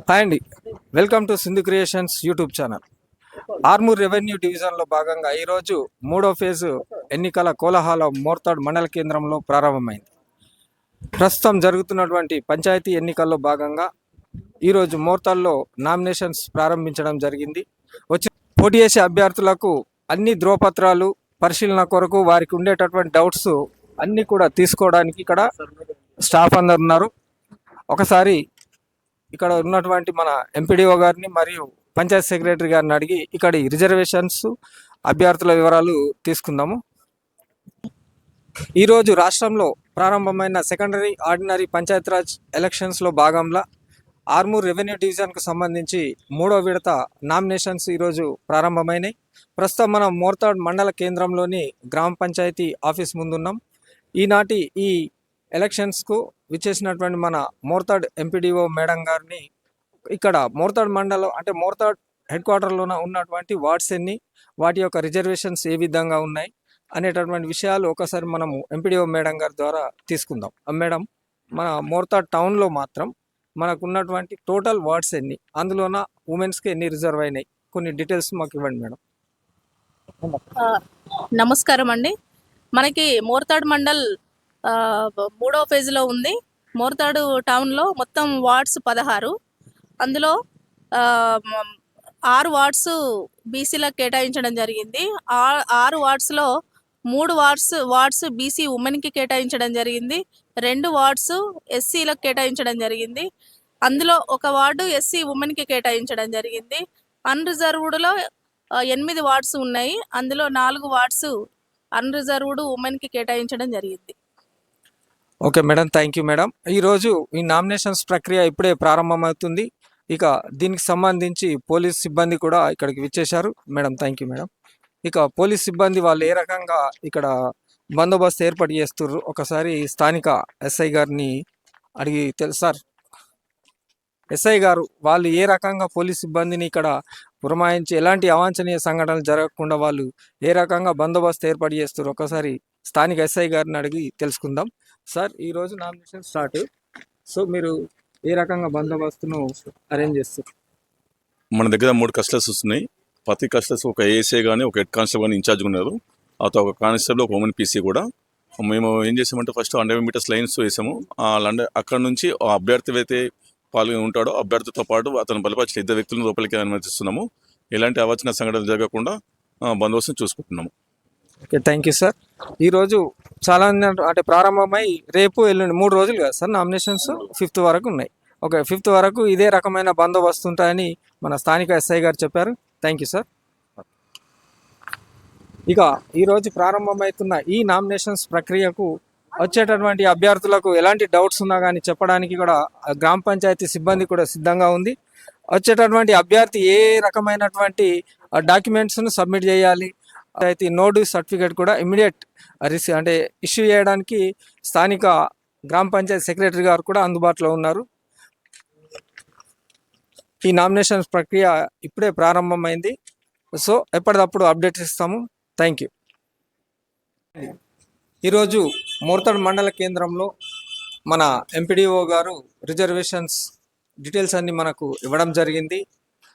Hi అండి, welcome to Sindhu creations YouTube channel. Armoor revenue డివిజన్లో భాగంగా ఈరోజు మూడో ఫేజు ఎన్నికల కోలాహలం మోర్తాడ్ మండల కేంద్రంలో ప్రారంభమైంది. ప్రస్తుతం జరుగుతున్నటువంటి పంచాయతీ ఎన్నికల్లో భాగంగా ఈరోజు మోర్తాడ్లో నామినేషన్స్ ప్రారంభించడం జరిగింది. పోటీ చేసే అభ్యర్థులకు అన్ని ధ్రువపత్రాలు పరిశీలన కొరకు వారికి ఉండేటటువంటి డౌట్స్ అన్నీ కూడా తీసుకోవడానికి ఇక్కడ స్టాఫ్ అందరు ఉన్నారు. ఒకసారి ఇక్కడ ఉన్నటువంటి మన ఎంపీడీఓ గారిని మరియు పంచాయత్ సెక్రటరీ గారిని అడిగి ఇక్కడ రిజర్వేషన్స్ అభ్యర్థుల వివరాలు తీసుకుందాము. ఈరోజు రాష్ట్రంలో ప్రారంభమైన సెకండరీ ఆర్డినరీ పంచాయతీరాజ్ ఎలక్షన్స్లో భాగంగా ఆర్మూర్ రెవెన్యూ డివిజన్కు సంబంధించి మూడో విడత నామినేషన్స్ ఈరోజు ప్రారంభమైనాయి. ప్రస్తుతం మనం మోర్తాడ్ మండల కేంద్రంలోని గ్రామ పంచాయతీ ఆఫీస్ ముందున్నాం. ఈనాటి ఈ ఎలక్షన్స్కు విచ్చేసినటువంటి మన మోర్తాడ్ ఎంపీడీఓ మేడం గారిని ఇక్కడ మోర్తాడ్ మండలం అంటే మోర్తాడ్ హెడ్ క్వార్టర్లోన ఉన్నటువంటి వార్డ్స్ ఎన్ని, వాటి యొక్క రిజర్వేషన్స్ ఏ విధంగా ఉన్నాయి అనేటటువంటి విషయాలు ఒకసారి మనము ఎంపీడీఓ మేడం గారి ద్వారా తీసుకుందాం. మేడం, మన మోర్తాడ్ టౌన్లో మాత్రం మనకు ఉన్నటువంటి టోటల్ వార్డ్స్ ఎన్ని, అందులోన ఉమెన్స్కి ఎన్ని రిజర్వ్ అయినాయి, కొన్ని డీటెయిల్స్ మాకు ఇవ్వండి మేడం. నమస్కారం అండి. మనకి మోర్తాడ్ మండల్ మూడో ఫేజ్లో ఉంది. మోర్తాడు టౌన్లో మొత్తం వార్డ్స్ 16. అందులో 6 వార్డ్స్ బీసీలకు కేటాయించడం జరిగింది. 6 వార్డ్స్లో 3 వార్డ్స్ బీసీ ఉమెన్కి కేటాయించడం జరిగింది. 2 వార్డ్స్ ఎస్సీలకు కేటాయించడం జరిగింది. అందులో 1 వార్డు ఎస్సీ ఉమెన్కి కేటాయించడం జరిగింది. అన్రిజర్వ్డ్లో 8 వార్డ్స్ ఉన్నాయి. అందులో 4 వార్డ్స్ అన్రిజర్వ్డ్ ఉమెన్కి కేటాయించడం జరిగింది. Okay madam, thank you madam. ఈరోజు ఈ నామినేషన్స్ ప్రక్రియ ఇప్పుడే ప్రారంభమవుతుంది. ఇక దీనికి సంబంధించి పోలీస్ సిబ్బంది కూడా ఇక్కడికి విచ్చేశారు. Madam, thank you madam. ఇక పోలీస్ సిబ్బంది వాళ్ళు ఏ రకంగా ఇక్కడ బందోబస్తు ఏర్పాటు చేస్తుర్రు ఒకసారి స్థానిక ఎస్ఐ గారిని అడిగి తెలుసు. సార్, ఎస్ఐ గారు వాళ్ళు ఏ రకంగా పోలీస్ సిబ్బందిని ఇక్కడ పురమాయించి ఎలాంటి అవాంఛనీయ సంఘటనలు జరగకుండా వాళ్ళు ఏ రకంగా బందోబస్తు ఏర్పాటు చేస్తున్నారు ఒకసారి స్థానిక ఎస్ఐ గారిని అడిగి తెలుసుకుందాం. సార్, ఈరోజు నామినేషన్ స్టార్ట్, సో మీరు ఏ రకంగా బందోబస్తును అరేంజ్ చేస్తారు? మన దగ్గర 3 కస్టర్స్ వస్తున్నాయి. ప్రతి కస్టర్స్ ఒక ఏఎస్ఐ కానీ ఒక హెడ్ కానిస్టేబుల్ కానీ ఇన్ఛార్జ్ ఉన్నారు. ఆ తర్వాత ఒక కానిస్టేబుల్ ఒక ఉమెన్ పీసీ కూడా. మేము ఏం చేసామంటే ఫస్ట్ 100 మీటర్స్ లైన్స్ వేసాము. అక్కడ నుంచి అభ్యర్థి అయితే పాల్గొని ఉంటాడో అభ్యర్థితో పాటు అతను బలపరిచిన 2 వ్యక్తులను లోపలికి అనుమతిస్తున్నాము. ఎలాంటి అవాంఛనీయ సంఘటనలు జరగకుండా బందోబస్తును చూసుకుంటున్నాము. Okay, thank you sir. ఈరోజు చాలా అంటే ప్రారంభమై రేపు ఎల్లుండి 3 రోజులు కదా సార్ నామినేషన్స్, 5th వరకు ఉన్నాయి. ఓకే, 5th వరకు ఇదే రకమైన బందోబస్తు ఉంటాయని మన స్థానిక ఎస్ఐ గారు చెప్పారు. Thank you sir. ఇక ఈరోజు ప్రారంభమవుతున్న ఈ నామినేషన్స్ ప్రక్రియకు వచ్చేటటువంటి అభ్యర్థులకు ఎలాంటి డౌట్స్ ఉన్నా కానీ చెప్పడానికి కూడా గ్రామ పంచాయతీ సిబ్బంది కూడా సిద్ధంగా ఉంది. వచ్చేటటువంటి అభ్యర్థి ఏ రకమైనటువంటి డాక్యుమెంట్స్ను సబ్మిట్ చేయాలి, అయితే నోడు సర్టిఫికేట్ కూడా ఇమ్మీడియట్ అంటే ఇష్యూ చేయడానికి స్థానిక గ్రామ పంచాయతీ సెక్రటరీ గారు కూడా అందుబాటులో ఉన్నారు. ఈ నామినేషన్ ప్రక్రియ ఇప్పుడే ప్రారంభమైంది, సో ఎప్పటికప్పుడు అప్డేట్స్ ఇస్తాము. Thank you. ఈరోజు మోర్తాడ్ మండల కేంద్రంలో మన ఎంపీడీఓ గారు రిజర్వేషన్స్ డీటెయిల్స్ అన్ని మనకు ఇవ్వడం జరిగింది.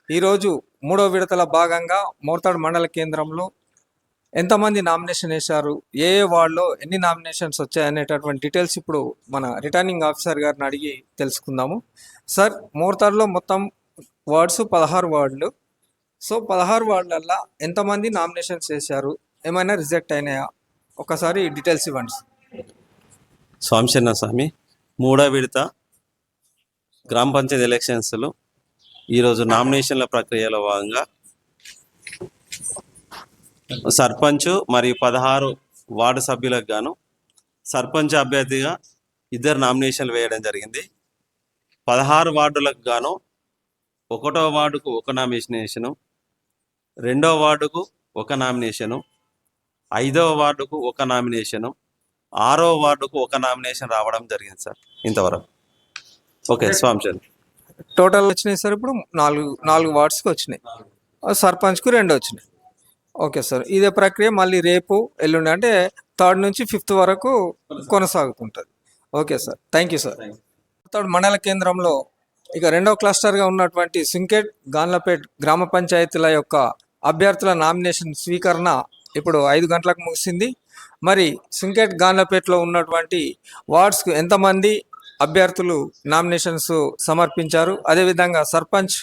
ఈరోజు మూడో విడతల భాగంగా మోర్తాడ్ మండల కేంద్రంలో ఎంతమంది నామినేషన్ వేశారు, ఏ వార్డులో ఎన్ని నామినేషన్స్ వచ్చాయి అనేటటువంటి డీటెయిల్స్ ఇప్పుడు మన రిటర్నింగ్ ఆఫీసర్ గారిని అడిగి తెలుసుకుందాము. సార్, మోర్తాడ్లో మొత్తం వార్డ్స్ 16 వార్డులు. సో 16 వార్డులల్లో ఎంతమంది నామినేషన్స్ వేశారు, ఏమైనా రిజెక్ట్ అయినాయా, ఒకసారి డీటెయిల్స్ ఇవ్వండి. స్వామిశరణ స్వామి, మూడో విడత గ్రామ పంచాయతీ ఎలక్షన్స్లో ఈరోజు నామినేషన్ల ప్రక్రియలో భాగంగా సర్పంచ్ మరియు 16 వార్డు సభ్యులకు గాను సర్పంచ్ అభ్యర్థిగా 2 నామినేషన్లు వేయడం జరిగింది. 16 వార్డులకు గాను 1వ వార్డుకు 1 నామినేషను, 2వ వార్డుకు 1 నామినేషను, 5వ వార్డుకు 1 నామినేషను, 6వ వార్డుకు 1 నామినేషన్ రావడం జరిగింది సార్ ఇంతవరకు. ఓకే స్వామిచంద్ర, టోటల్ వచ్చినాయి సార్ ఇప్పుడు 4 వార్డ్స్కి వచ్చినాయి, సర్పంచ్కు 2 వచ్చినాయి. ఓకే సార్, ఇదే ప్రక్రియ మళ్ళీ రేపు ఎల్లుండి అంటే 3rd నుంచి 5th వరకు కొనసాగుతుంటుంది. Okay sir, thank you sir. మండల కేంద్రంలో ఇక రెండవ క్లస్టర్గా ఉన్నటువంటి సుంకెట్ గాన్లపేట్ గ్రామ పంచాయతీల యొక్క అభ్యర్థుల నామినేషన్ స్వీకరణ ఇప్పుడు 5 గంటలకు ముగిసింది. మరి సుంకెట్ గాన్లపేట్లో ఉన్నటువంటి వార్డ్స్కు ఎంతమంది అభ్యర్థులు నామినేషన్స్ సమర్పించారు, అదేవిధంగా సర్పంచ్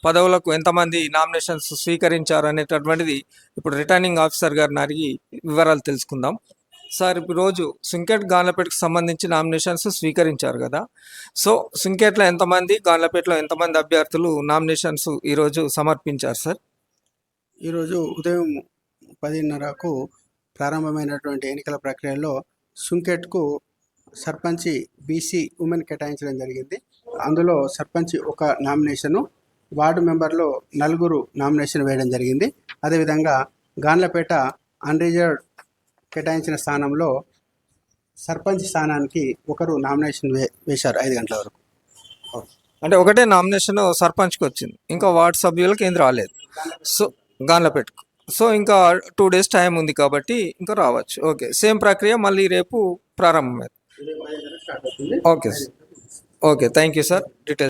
పదవులకు ఎంతమంది నామినేషన్స్ స్వీకరించారు అనేటటువంటిది ఇప్పుడు రిటర్నింగ్ ఆఫీసర్ గారిని అడిగి వివరాలు తెలుసుకుందాం. సార్, ఇప్పుడు రోజు సుంకెట్ గాన్లపేటకు సంబంధించి నామినేషన్స్ స్వీకరించారు కదా. సో సుంకెట్లో ఎంతమంది, గాన్లపేటలో ఎంతమంది అభ్యర్థులు నామినేషన్స్ ఈరోజు సమర్పించారు సార్? ఈరోజు ఉదయం 10:30కు ప్రారంభమైనటువంటి ఎన్నికల ప్రక్రియలో సుంకెట్కు సర్పంచి బీసీ ఉమెన్ కేటాయించడం జరిగింది. అందులో సర్పంచి ఒక నామినేషను, వార్డు మెంబర్లో 4 నామినేషన్ వేయడం జరిగింది. అదేవిధంగా గాన్లపేట అన్రిజర్వ్డ్ కేటాయించిన స్థానంలో సర్పంచ్ స్థానానికి ఒకరు నామినేషన్ వేశారు 5 గంటల వరకు. అంటే ఒకటే నామినేషన్ సర్పంచ్కి వచ్చింది, ఇంకా వార్డు సభ్యులకు ఏం రాలేదు. సో గాన్లపేటకు సో ఇంకా 2 days టైం ఉంది కాబట్టి ఇంకా రావచ్చు. ఓకే, సేమ్ ప్రక్రియ మళ్ళీ రేపు ప్రారంభమైంది. Okay thank you sir. Details